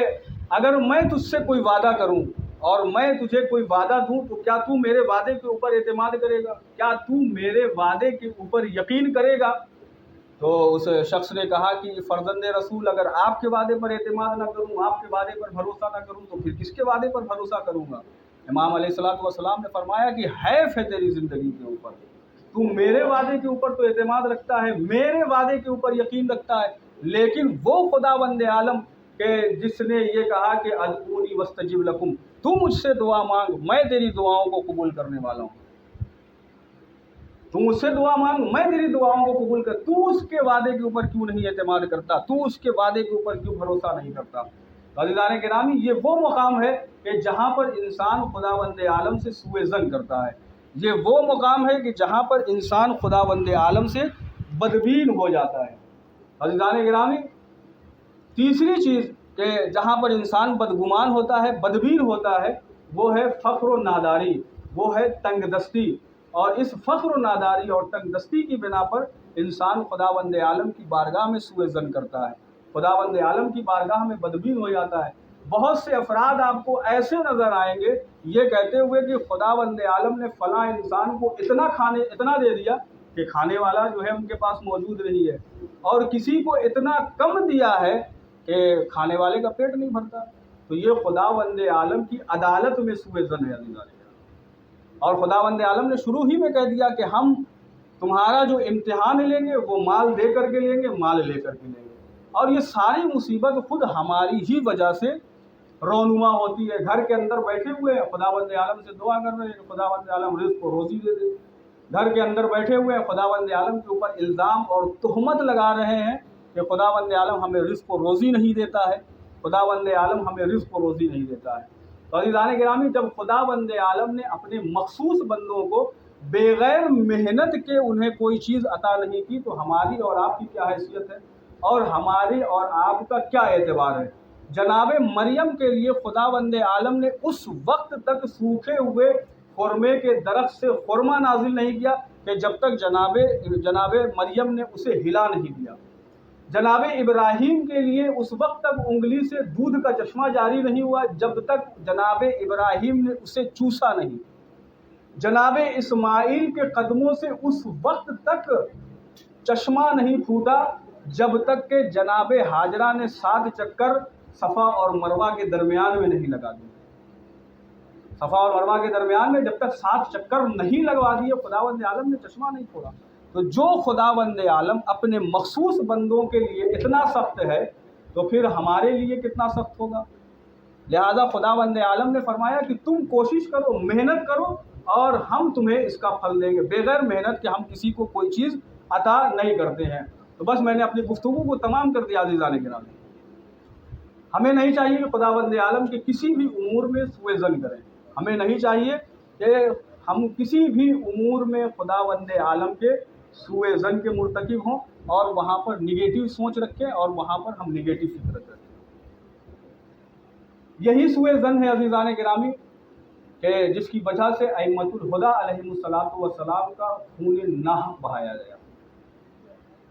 اگر میں تجھ سے کوئی وعدہ کروں اور میں تجھے کوئی وعدہ دوں تو کیا تو میرے وعدے کے اوپر اعتماد کرے گا؟ کیا تو میرے وعدے کے اوپر یقین کرے گا؟ تو اس شخص نے کہا کہ فرزند رسول، اگر آپ کے وعدے پر اعتماد نہ کروں، آپ کے وعدے پر بھروسہ نہ کروں تو پھر کس کے وعدے پر بھروسہ کروں گا؟ امام علیہ الصلوۃ والسلام نے فرمایا کہ حیف ہے تیری زندگی کے اوپر، تو میرے وعدے کے اوپر تو اعتماد رکھتا ہے، میرے وعدے کے اوپر یقین رکھتا ہے، لیکن وہ خداوند عالم کہ جس نے یہ کہا کہ ادعونی واستجب لکم، تو مجھ سے دعا مانگ، میں تیری دعاؤں کو قبول کرنے والا ہوں، تو مجھ سے دعا مانگ، میں تیری دعاؤں کو قبول کر، تو اس کے وعدے کے اوپر کیوں نہیں اعتماد کرتا، تو اس کے وعدے کے اوپر کیوں بھروسہ نہیں کرتا؟ عزیزان گرامی، یہ وہ مقام ہے کہ جہاں پر انسان خداوند عالم سے سوء ظن کرتا ہے، یہ وہ مقام ہے کہ جہاں پر انسان خداوند عالم سے بدبین ہو جاتا ہے۔ عزیزان گرامی، تیسری چیز کہ جہاں پر انسان بدگمان ہوتا ہے، بدبین ہوتا ہے، وہ ہے فخر و ناداری، وہ ہے تنگ دستی، اور اس فخر و ناداری اور تنگ دستی کی بنا پر انسان خداوند عالم کی بارگاہ میں سوء ظن کرتا ہے، خداوند عالم کی بارگاہ میں بدبین ہو جاتا ہے۔ بہت سے افراد آپ کو ایسے نظر آئیں گے یہ کہتے ہوئے کہ خداوند عالم نے فلاں انسان کو اتنا دے دیا کہ کھانے والا جو ہے ان کے پاس موجود نہیں ہے، اور کسی کو اتنا کم دیا ہے کہ کھانے والے کا پیٹ نہیں بھرتا۔ تو یہ خداوند عالم کی عدالت میں سوء ظن ہے عزیزان، اور خداوند عالم نے شروع ہی میں کہہ دیا کہ ہم تمہارا جو امتحان لیں گے وہ مال دے کر کے لیں گے، مال لے کر کے لیں گے، اور یہ ساری مصیبت خود ہماری ہی وجہ سے رونما ہوتی ہے۔ گھر کے اندر بیٹھے ہوئے ہیں، خداوند عالم سے دعا کر رہے ہیں کہ خداوند عالم رزق و روزی دے دے، گھر کے اندر بیٹھے ہوئے ہیں، خداوند عالم کے اوپر الزام اور تہمت لگا رہے ہیں کہ خداوند عالم ہمیں رزق و روزی نہیں دیتا ہے، خداوند عالم ہمیں رزق و روزی نہیں دیتا ہے۔ تو عزیزان گرامی، جب خداوند عالم نے اپنے مخصوص بندوں کو بغیر محنت کے انہیں کوئی چیز عطا نہیں کی تو ہماری اور آپ کی کیا حیثیت ہے، اور ہماری اور آپ کا کیا اعتبار ہے؟ جناب مریم کے لیے خداوند عالم نے اس وقت تک سوکھے ہوئے خرمے کے درخت سے خرمہ نازل نہیں کیا کہ جب تک جناب مریم نے اسے ہلا نہیں دیا۔ جناب ابراہیم کے لیے اس وقت تک انگلی سے دودھ کا چشمہ جاری نہیں ہوا جب تک جناب ابراہیم نے اسے چوسا نہیں۔ جناب اسماعیل کے قدموں سے اس وقت تک چشمہ نہیں پھوٹا جب تک کہ جناب ہاجرہ نے 7 چکر صفا اور مروہ کے درمیان میں نہیں لگا دیے۔ صفا اور مروہ کے درمیان میں جب تک 7 چکر نہیں لگوا دیے خداوند عالم نے چشمہ نہیں کھولا۔ تو جو خداوند عالم اپنے مخصوص بندوں کے لیے اتنا سخت ہے تو پھر ہمارے لیے کتنا سخت ہوگا۔ لہذا خداوند عالم نے فرمایا کہ تم کوشش کرو، محنت کرو، اور ہم تمہیں اس کا پھل دیں گے، بغیر محنت کے ہم کسی کو کوئی چیز عطا نہیں کرتے ہیں۔ تو بس میں نے اپنی گفتگو کو تمام کر دیا عزیزان گرامی۔ ہمیں نہیں چاہیے کہ خداوند عالم کے کسی بھی امور میں سوء ظن کریں، ہمیں نہیں چاہیے کہ ہم کسی بھی امور میں خداوند عالم کے سوء ظن کے مرتکب ہوں اور وہاں پر نگیٹو سوچ رکھیں اور وہاں پر ہم نگیٹو فکر رکھیں۔ یہی سوء ظن ہے عزیزان گرامی کہ جس کی وجہ سے ائمۃ الہدیٰ علیہم الصلوۃ والسلام کا خون ناحق بہایا گیا۔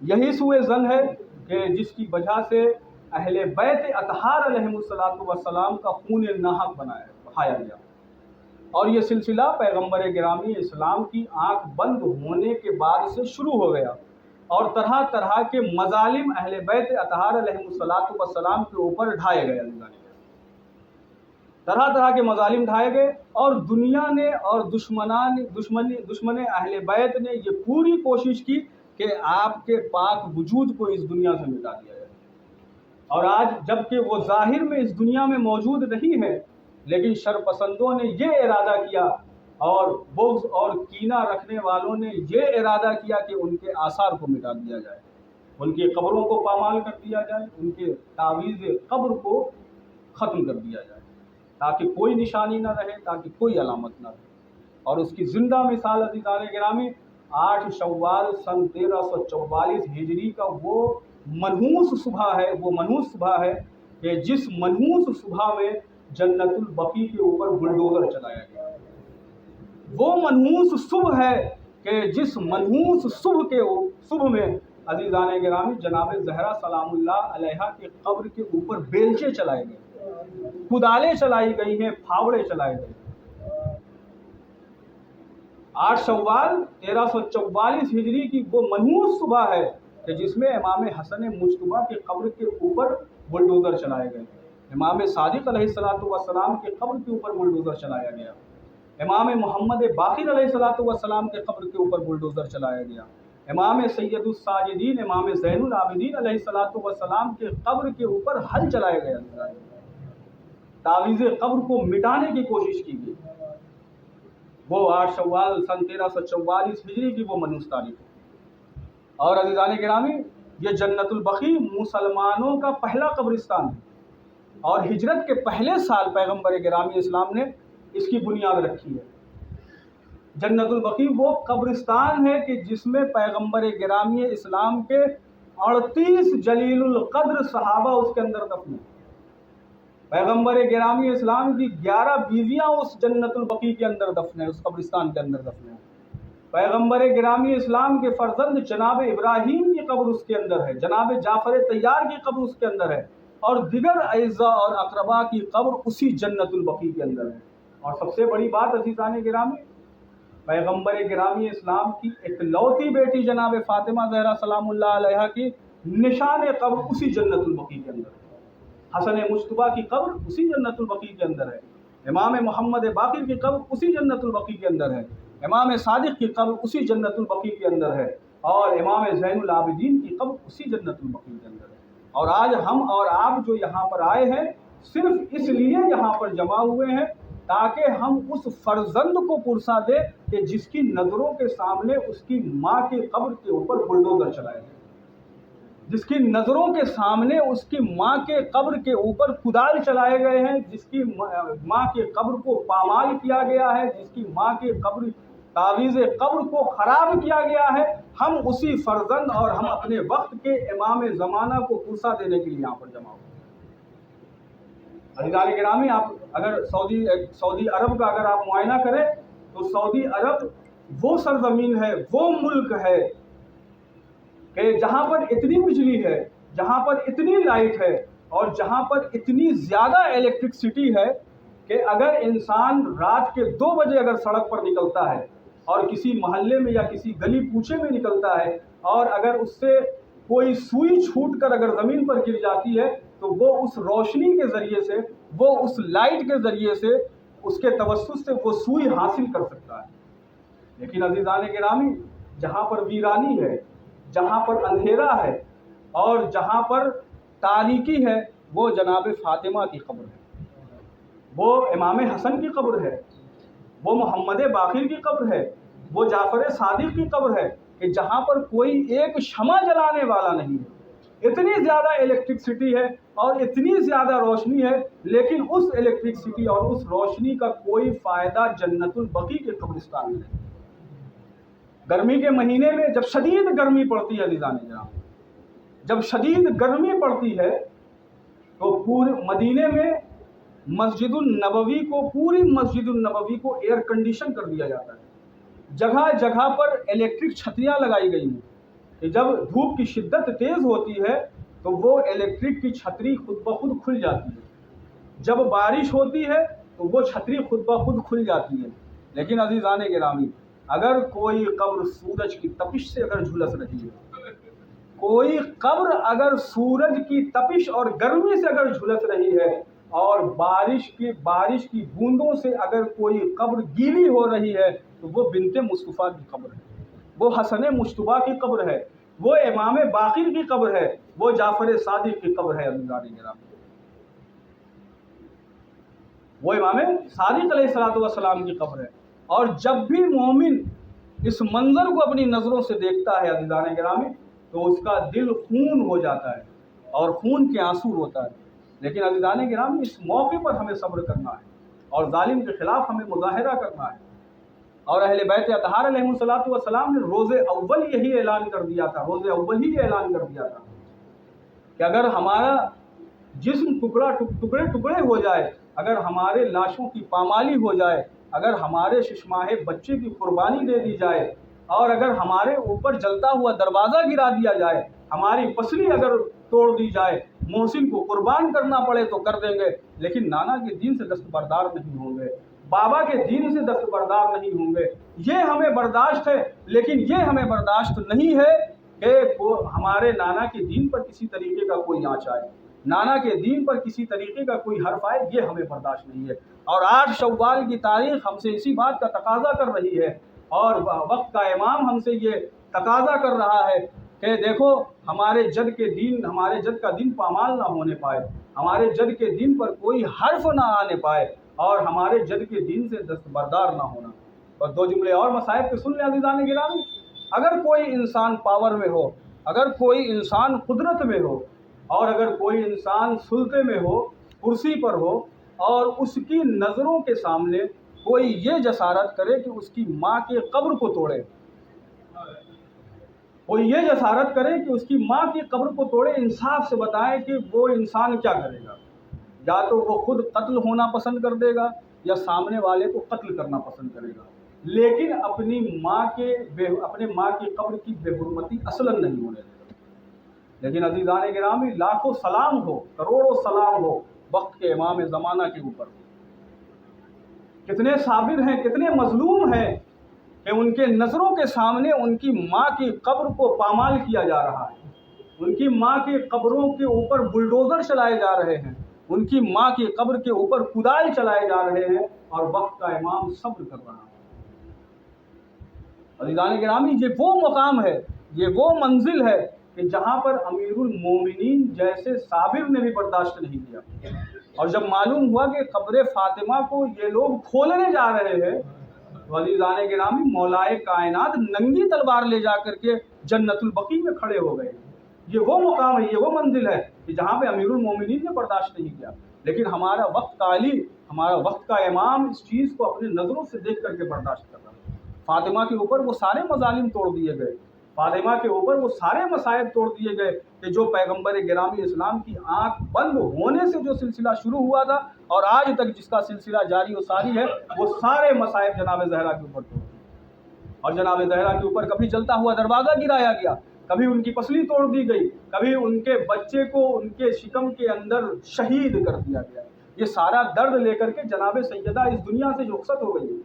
یہی سوء ظن ہے کہ جس کی وجہ سے اہل بیت اطہار علیہم السلام کا خون ناحق بہایا گیا، اور یہ سلسلہ پیغمبر گرامی اسلام کی آنکھ بند ہونے کے بعد سے شروع ہو گیا، اور طرح طرح کے مظالم اہل بیت اطہار علیہم السلام کے اوپر ڈھائے گئے، طرح طرح کے مظالم ڈھائے گئے، اور دنیا نے اور دشمن اہل بیت نے یہ پوری کوشش کی کہ آپ کے پاک وجود کو اس دنیا سے مٹا دیا جائے۔ اور آج جبکہ وہ ظاہر میں اس دنیا میں موجود نہیں ہے، لیکن شرپسندوں نے یہ ارادہ کیا، اور بغض اور کینہ رکھنے والوں نے یہ ارادہ کیا کہ ان کے آثار کو مٹا دیا جائے، ان کی قبروں کو پامال کر دیا جائے، ان کے تعویذ قبر کو ختم کر دیا جائے، تاکہ کوئی نشانی نہ رہے، تاکہ کوئی علامت نہ رہے۔ اور اس کی زندہ مثال عزیزان گرامی 8 شوال سن 1344 ہجری کا وہ منحوس صبح ہے کہ جس منحوس صبح میں جنت البقیع کے اوپر بلڈوزر چلایا گیا۔ وہ منحوس صبح ہے کہ جس منحوس صبح میں عزیزان گرامی جناب زہرا سلام اللہ علیہا کے قبر کے اوپر بیلچے چلائے گئے، کدالیں چلائی گئی ہیں، پھاوڑے چلائے گئے۔ 8 شوال 1344 ہجری کی وہ منحوس صبح ہے کہ جس میں امام حسن مجتبیٰ کے قبر کے اوپر بلڈوزر چلائے گئے، امام صادق علیہ السلام کے قبر کے اوپر بلڈوزر چلایا گیا، امام محمد باقر علیہ السلام کے قبر کے اوپر بلڈوزر چلایا گیا، امام سید الساجدین امام زین العابدین علیہ السلام کے قبر کے اوپر حل چلایا گیا، تعویذ قبر کو مٹانے کی کوشش کی گئی۔ وہ 8 شوال سن 1344 ہجری کی وہ منحوس تاریخ ہے۔ اور عزیزان گرامی یہ جنت البقیع مسلمانوں کا پہلا قبرستان ہے، اور ہجرت کے پہلے سال پیغمبر گرامی اسلام نے اس کی بنیاد رکھی ہے۔ جنت البقیع وہ قبرستان ہے کہ جس میں پیغمبر گرامی اسلام کے 38 جلیل القدر صحابہ اس کے اندر دفن ہیں۔ پیغمبر گرامی اسلام کی 11 بیویاں اس جنت البقیع کے اندر دفن ہیں، اس قبرستان کے اندر دفن ہیں۔ پیغمبر گرامی اسلام کے فرزند جناب ابراہیم کی قبر اس کے اندر ہے، جناب جعفر طیار کی قبر اس کے اندر ہے، اور دیگر اعزاء اور اقرباء کی قبر اسی جنت البقیع کے اندر ہے۔ اور سب سے بڑی بات عزیزان گرامی، پیغمبر گرامی اسلام کی اکلوتی بیٹی جناب فاطمہ زہرا سلام اللہ علیہا کی نشان قبر اسی جنت البقیع کے اندر ہے، حسن مجتبیٰ کی قبر اسی جنت البقیع کے اندر ہے، امام محمد باقر کی قبر اسی جنت البقیع کے اندر ہے، امام صادق کی قبر اسی جنت البقیع کے اندر ہے، اور امام زین العابدین کی قبر اسی جنت البقیع کے اندر ہے۔ اور آج ہم اور آپ جو یہاں پر آئے ہیں صرف اس لیے یہاں پر جمع ہوئے ہیں تاکہ ہم اس فرزند کو پرسا دیں کہ جس کی نظروں کے سامنے اس کی ماں کی قبر کے اوپر بلڈوزر چلائے گئے، جس کی نظروں کے سامنے اس کی ماں کے قبر کے اوپر کدال چلائے گئے ہیں، جس کی ماں کے قبر کو پامال کیا گیا ہے، جس کی ماں کے قبر تعویذ قبر کو خراب کیا گیا ہے، ہم اسی فرزند اور ہم اپنے وقت کے امام زمانہ کو پرسا دینے کے لیے یہاں پر جمع ہوئے۔ عزیزان گرامی آپ اگر سعودی عرب کا اگر آپ معائنہ کریں تو سعودی عرب وہ سرزمین ہے، وہ ملک ہے کہ جہاں پر اتنی بجلی ہے، جہاں پر اتنی لائٹ ہے، اور جہاں پر اتنی زیادہ الیکٹرکسٹی ہے کہ اگر انسان رات کے 2 بجے اگر سڑک پر نکلتا ہے اور کسی محلے میں یا کسی گلی کوچے میں نکلتا ہے، اور اگر اس سے کوئی سوئی چھوٹ کر اگر زمین پر گر جاتی ہے تو وہ اس روشنی کے ذریعے سے، وہ اس لائٹ کے ذریعے سے، اس کے توسط سے وہ سوئی حاصل کر سکتا ہے۔ لیکن عزیزان گرامی جہاں پر ویرانی ہے، جہاں پر اندھیرا ہے، اور جہاں پر تاریکی ہے، وہ جناب فاطمہ کی قبر ہے، وہ امام حسن کی قبر ہے، وہ محمد باقر کی قبر ہے، وہ جعفر صادق کی قبر ہے، کہ جہاں پر کوئی ایک شمع جلانے والا نہیں ہے۔ اتنی زیادہ الیکٹرکسٹی ہے اور اتنی زیادہ روشنی ہے، لیکن اس الیکٹرکسٹی اور اس روشنی کا کوئی فائدہ جنت البقیع کے قبرستان میں نہیں۔ گرمی کے مہینے میں جب شدید گرمی پڑتی ہے عزیزان گرامی، جب شدید گرمی پڑتی ہے تو پورے مدینے میں پوری مسجد النبوی کو ایئر کنڈیشن کر دیا جاتا ہے، جگہ جگہ پر الیکٹرک چھتریاں لگائی گئی ہیں کہ جب دھوپ کی شدت تیز ہوتی ہے تو وہ الیکٹرک کی چھتری خود بخود کھل جاتی ہے، جب بارش ہوتی ہے تو وہ چھتری خود بخود کھل جاتی ہے۔ لیکن عزیزان گرامی، اگر کوئی قبر سورج کی تپش سے اگر جھلس رہی ہے، کوئی قبر اگر سورج کی تپش اور گرمی سے اگر جھلس رہی ہے، اور بارش کی بوندوں سے اگر کوئی قبر گیلی ہو رہی ہے، تو وہ بنت مصطفیٰ کی قبر ہے، وہ حسن مجتبیٰ کی قبر ہے، وہ امام باقر کی قبر ہے، وہ جعفر صادق کی قبر ہے۔ عزیزان گرامی، وہ امام صادق علیہ السلام کی قبر ہے۔ اور جب بھی مومن اس منظر کو اپنی نظروں سے دیکھتا ہے عزیزان گرامی، تو اس کا دل خون ہو جاتا ہے اور خون کے آنسو ہوتا ہے۔ لیکن عزیزان گرامی، اس موقع پر ہمیں صبر کرنا ہے اور ظالم کے خلاف ہمیں مظاہرہ کرنا ہے۔ اور اہل بیت اطہار علیہ السلام نے روز اول یہی اعلان کر دیا تھا، روز اول ہی اعلان کر دیا تھا کہ اگر ہمارا جسم ٹکڑے ٹکڑے ہو جائے، اگر ہمارے لاشوں کی پامالی ہو جائے، اگر ہمارے ششماہ بچے کی قربانی دے دی جائے، اور اگر ہمارے اوپر جلتا ہوا دروازہ گرا دیا جائے، ہماری پسلی اگر توڑ دی جائے، محسن کو قربان کرنا پڑے تو کر دیں گے، لیکن نانا کے دین سے دستبردار نہیں ہوں گے، بابا کے دین سے دستبردار نہیں ہوں گے۔ یہ ہمیں برداشت ہے، لیکن یہ ہمیں برداشت نہیں ہے کہ ہمارے نانا کے دین پر کسی طریقے کا کوئی آنچ آئے، نانا کے دین پر کسی طریقے کا کوئی حرف آئے، یہ ہمیں برداشت نہیں ہے۔ اور 8 شوال کی تاریخ ہم سے اسی بات کا تقاضا کر رہی ہے، اور وقت کا امام ہم سے یہ تقاضا کر رہا ہے کہ دیکھو، ہمارے جد کا دن پامال نہ ہونے پائے، ہمارے جد کے دن پر کوئی حرف نہ آنے پائے، اور ہمارے جد کے دین سے دستبردار نہ ہونا۔ اور 2 جملے اور مصائب کے سن لیں عزیزان گرامی۔ اگر کوئی انسان پاور میں ہو، اگر کوئی انسان قدرت میں ہو، اور اگر کوئی انسان سلطے میں ہو، کرسی پر ہو، اور اس کی نظروں کے سامنے کوئی یہ جسارت کرے کہ اس کی ماں کے قبر کو توڑے، کوئی یہ جسارت کرے کہ اس کی ماں کی قبر کو توڑے، انصاف سے بتائیں کہ وہ انسان کیا کرے گا؟ یا تو وہ خود قتل ہونا پسند کر دے گا، یا سامنے والے کو قتل کرنا پسند کرے گا، لیکن اپنے ماں کی قبر کی بے حرمتی اصلاً نہیں ہونے دے گا۔ لیکن عزیزان گرامی، لاکھوں سلام ہو، کروڑوں سلام ہو وقت کے امام زمانہ کے اوپر، کتنے صابر ہیں، کتنے مظلوم ہیں کہ ان کے نظروں کے سامنے ان کی ماں کی قبر کو پامال کیا جا رہا ہے، ان کی ماں کی قبروں کے اوپر بلڈوزر چلائے جا رہے ہیں، ان کی ماں کی قبر کے اوپر کدال چلائے جا رہے ہیں، اور وقت کا امام صبر کر رہا ہے۔ عزیزان گرامی، یہ وہ مقام ہے، یہ وہ منزل ہے کہ جہاں پر امیر المومنین جیسے صابر نے بھی برداشت نہیں کیا۔ اور جب معلوم ہوا کہ قبر فاطمہ کو یہ لوگ کھولنے جا رہے ہیں، تو عزیزان گرامی، مولائے کائنات ننگی تلوار لے جا کر کے جنت البقیع میں کھڑے ہو گئے۔ یہ وہ مقام ہے، یہ وہ منزل ہے کہ جہاں پہ امیر المومنین نے برداشت نہیں کیا۔ لیکن ہمارا وقت کا علی، ہمارا وقت کا امام اس چیز کو اپنی نظروں سے دیکھ کر کے برداشت کر رہا ہے۔ فاطمہ کے اوپر وہ سارے مظالم توڑ دیے گئے، فاطمہ کے اوپر وہ سارے مصائب توڑ دیے گئے کہ جو پیغمبر گرامی اسلام کی آنکھ بند ہونے سے جو سلسلہ شروع ہوا تھا اور آج تک جس کا سلسلہ جاری و ساری ہے، وہ سارے مصائب جناب زہرا کے اوپر توڑ دیے۔ اور جناب زہرا کے اوپر کبھی جلتا ہوا دروازہ گرایا گیا، کبھی ان کی پسلی توڑ دی گئی، کبھی ان کے بچے کو ان کے شکم کے اندر شہید کر دیا گیا۔ یہ سارا درد لے کر کے جناب سیدہ اس دنیا سے رخصت ہو گئی ہے،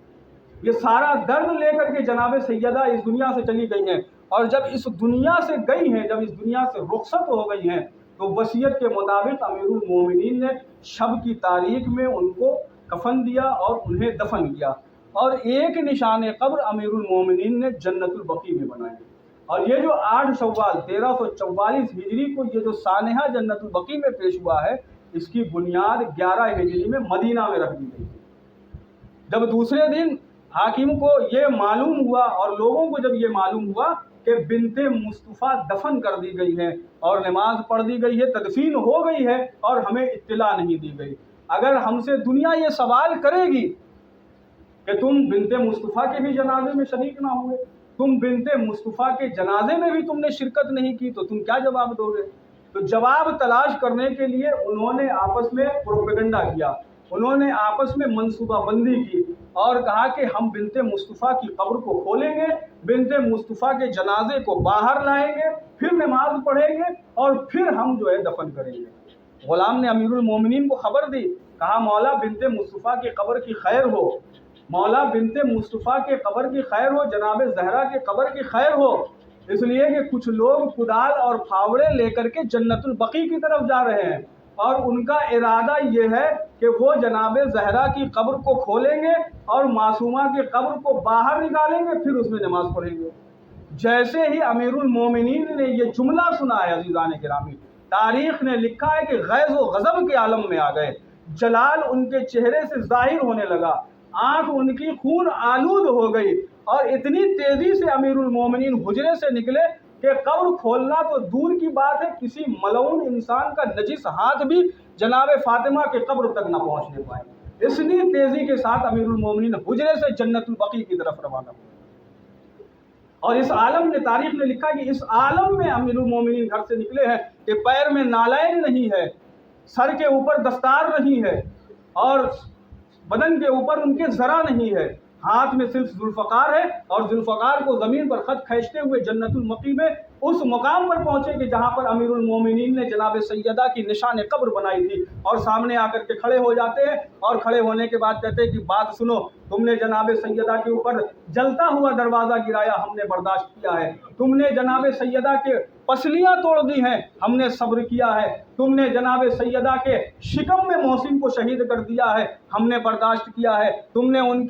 یہ سارا درد لے کر کے جناب سیدہ اس دنیا سے چلی گئی ہیں۔ اور جب اس دنیا سے گئی ہیں، جب اس دنیا سے رخصت ہو گئی ہیں، تو وصیت کے مطابق امیر المومنین نے شب کی تاریخ میں ان کو کفن دیا اور انہیں دفن کیا، اور ایک نشان قبر امیر المومنین نے جنت البقیع میں بنائی۔ اور یہ جو 8 شوال 1344 ہجری کو یہ جو سانحہ جنت البقیع میں پیش ہوا ہے، اس کی بنیاد 11 ہجری میں مدینہ میں رکھ دی گئی۔ جب دوسرے دن حاکم کو یہ معلوم ہوا اور لوگوں کو جب یہ معلوم ہوا کہ بنت مصطفیٰ دفن کر دی گئی ہے اور نماز پڑھ دی گئی ہے، تدفین ہو گئی ہے، اور ہمیں اطلاع نہیں دی گئی، اگر ہم سے دنیا یہ سوال کرے گی کہ تم بنت مصطفیٰ کے بھی جنازے میں شریک نہ ہوئے، تم بنت مصطفیٰ کے جنازے میں بھی تم نے شرکت نہیں کی، تو تم کیا جواب دو گے؟ تو جواب تلاش کرنے کے لیے انہوں نے آپس میں پروپیگنڈا کیا انہوں نے آپس میں منصوبہ بندی کی اور کہا کہ ہم بنت مصطفیٰ کی قبر کو کھولیں گے، بنت مصطفیٰ کے جنازے کو باہر لائیں گے، پھر نماز پڑھیں گے اور پھر ہم جو ہے دفن کریں گے۔ غلام نے امیر المومنین کو خبر دی، کہا مولا بنت مصطفیٰ کی قبر کی خیر ہو، مولا بنت مصطفیٰ کے قبر کی خیر ہو، جناب زہرا کے قبر کی خیر ہو، اس لیے کہ کچھ لوگ کدال اور پھاوڑے لے کر کے جنت البقیع کی طرف جا رہے ہیں اور ان کا ارادہ یہ ہے کہ وہ جناب زہرا کی قبر کو کھولیں گے اور معصومہ کی قبر کو باہر نکالیں گے، پھر اس میں نماز پڑھیں گے۔ جیسے ہی امیر المومنین نے یہ جملہ سنا ہے عزیزان گرامی، تاریخ نے لکھا ہے کہ غیظ و غضب کے عالم میں آ گئے، جلال ان کے چہرے سے ظاہر ہونے لگا، آنکھ ان کی خون آلود ہو گئی اور اتنی تیزی سے امیر المومنین حجرے سے نکلے کہ قبر کھولنا تو دور کی بات ہے، کسی ملعون انسان کا نجس ہاتھ بھی جناب فاطمہ کے قبر تک نہ پہنچنے پائے۔ اتنی تیزی کے ساتھ امیر المومنین حجرے سے جنت البقیع کی طرف روانہ ہوئے، اور اس عالم نے، تاریخ نے لکھا کہ اس عالم میں امیر المومنین گھر سے نکلے ہیں کہ پیر میں نالین نہیں ہے، سر کے اوپر دستار نہیں ہے اور بدن کے اوپر ان کے ذرا نہیں ہے، ہاتھ میں صرف ذوالفقار ہے اور ذوالفقار کو زمین پر خط کھینچتے ہوئے جنت البقیع میں اس مقام پر پہنچے کہ جہاں پر امیر المومنین نے جناب سیدہ کی نشان قبر بنائی تھی، اور سامنے آ کر کے کھڑے ہو جاتے ہیں اور کھڑے ہونے کے بعد کہتے ہیں کہ بات سنو، تم نے جناب سیدہ کے اوپر جلتا ہوا دروازہ گرایا، ہم نے برداشت کیا ہے، تم نے جناب سیدہ کے پسلیاں توڑ دی ہیں، ہم نے صبر کیا ہے، تم نے جناب سیدہ کے شکم میں محسن کو شہید کر دیا ہے، ہم نے برداشت کیا ہے، تم نے ان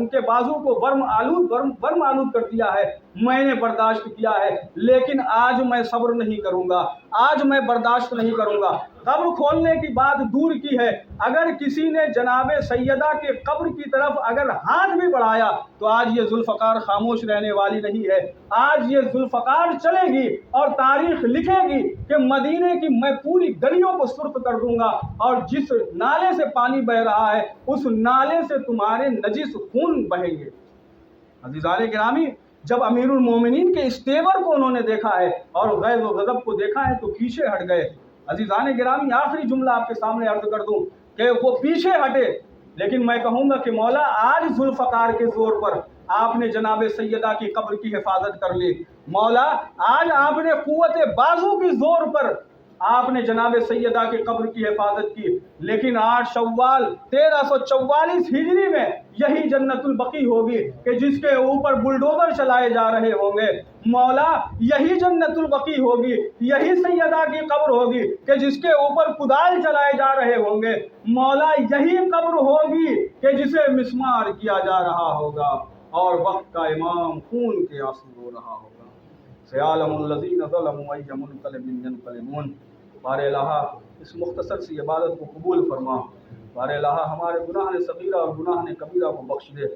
کے بازو کو ورم آلود کر دیا ہے، میں نے برداشت کیا ہے، لیکن آج میں صبر نہیں کروں گا، آج میں برداشت نہیں کروں گا۔ قبر کھولنے کی بات دور کی ہے، اگر کسی نے جناب سیدہ کے قبر کی طرف اگر ہاتھ بھی بڑھایا تو آج یہ ذوالفقار خاموش رہنے والی نہیں ہے، آج یہ ذوالفقار چلے گی اور تاریخ لکھے گی کہ مدینے کی میں پوری گلیوں کو سرخ کر دوں گا، اور جس نالے سے پانی بہ رہا ہے اس نالے سے تمہارے نجس خون بہیں گے۔ عزیزان گرامی، جب امیر المومنین کے اس تیور کو انہوں نے دیکھا ہے اور غیظ و غضب کو دیکھا ہے تو پیچھے ہٹ گئے۔ عزیزان گرامی، آخری جملہ آپ کے سامنے عرض کر دوں کہ وہ پیچھے ہٹے، لیکن میں کہوں گا کہ مولا آج ذوالفقار کے زور پر آپ نے جناب سیدہ کی قبر کی حفاظت کر لی، مولا آج آپ نے قوت بازو کی زور پر آپ نے جناب سیدہ کی قبر کی حفاظت کی، لیکن 8 شوال 1344 ہجری میں یہی جنت البقیع ہوگی کہ جس کے اوپر بلڈوزر چلائے جا رہے ہوں گے، مولا یہی جنت البقیع ہوگی، یہی سیدہ کی قبر ہوگی کہ جس کے اوپر کدال چلائے جا رہے ہوں گے، مولا یہی قبر ہوگی کہ جسے مسمار کیا جا رہا ہوگا اور وقت کا امام خون کے آنسو رو رہا ہوگا۔ سیعلم الذین ظلموا ای منقلب ینقلبون۔ بار الہا اس مختصر سی عبادت کو قبول فرما، بار الہا ہمارے گناہ صغیرہ اور گناہ کبیرہ کو بخش دے،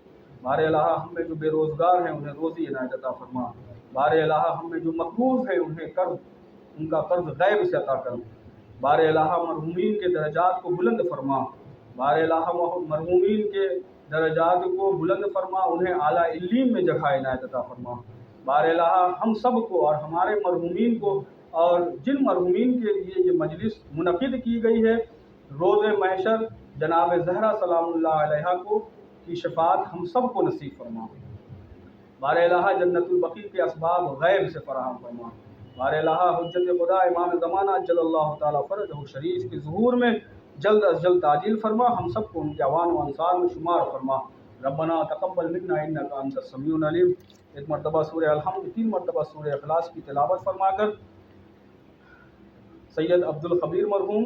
بار الہا ہم میں جو بے روزگار ہیں انہیں روزی عنایت عطا فرما، بار الہا ہم میں جو مقروض ہیں ان کا قرض غیب سے عطا کر، بار الہا مرحومین کے درجات کو بلند فرما، بار الہا مرحومین کے درجات کو بلند فرما، انہیں اعلیٰ علین میں جگہ عنایت عطا فرما، بار الہا ہم سب کو اور ہمارے مرحومین کو اور جن مرحومین کے لیے یہ مجلس منعقد کی گئی ہے، روز محشر جناب زہرا سلام اللہ علیہا کو کی شفاعت ہم سب کو نصیب فرما، بار الہا جنت البقیع کے اسباب غیب سے فراہم فرما، بار الہا حجت خدا امام زمانہ جل اللہ تعالیٰ فرجہ شریف کے ظہور میں جلد از جلد تعجیل فرما، ہم سب کو ان کے اعوان و انصار میں شمار فرما۔ ربنا تقبل منا انک انت السمیع العلیم۔ ایک مرتبہ سورہ الحمد، 3 مرتبہ سورہ اخلاص کی تلاوت فرما کر سید عبد الخبیر مرحوم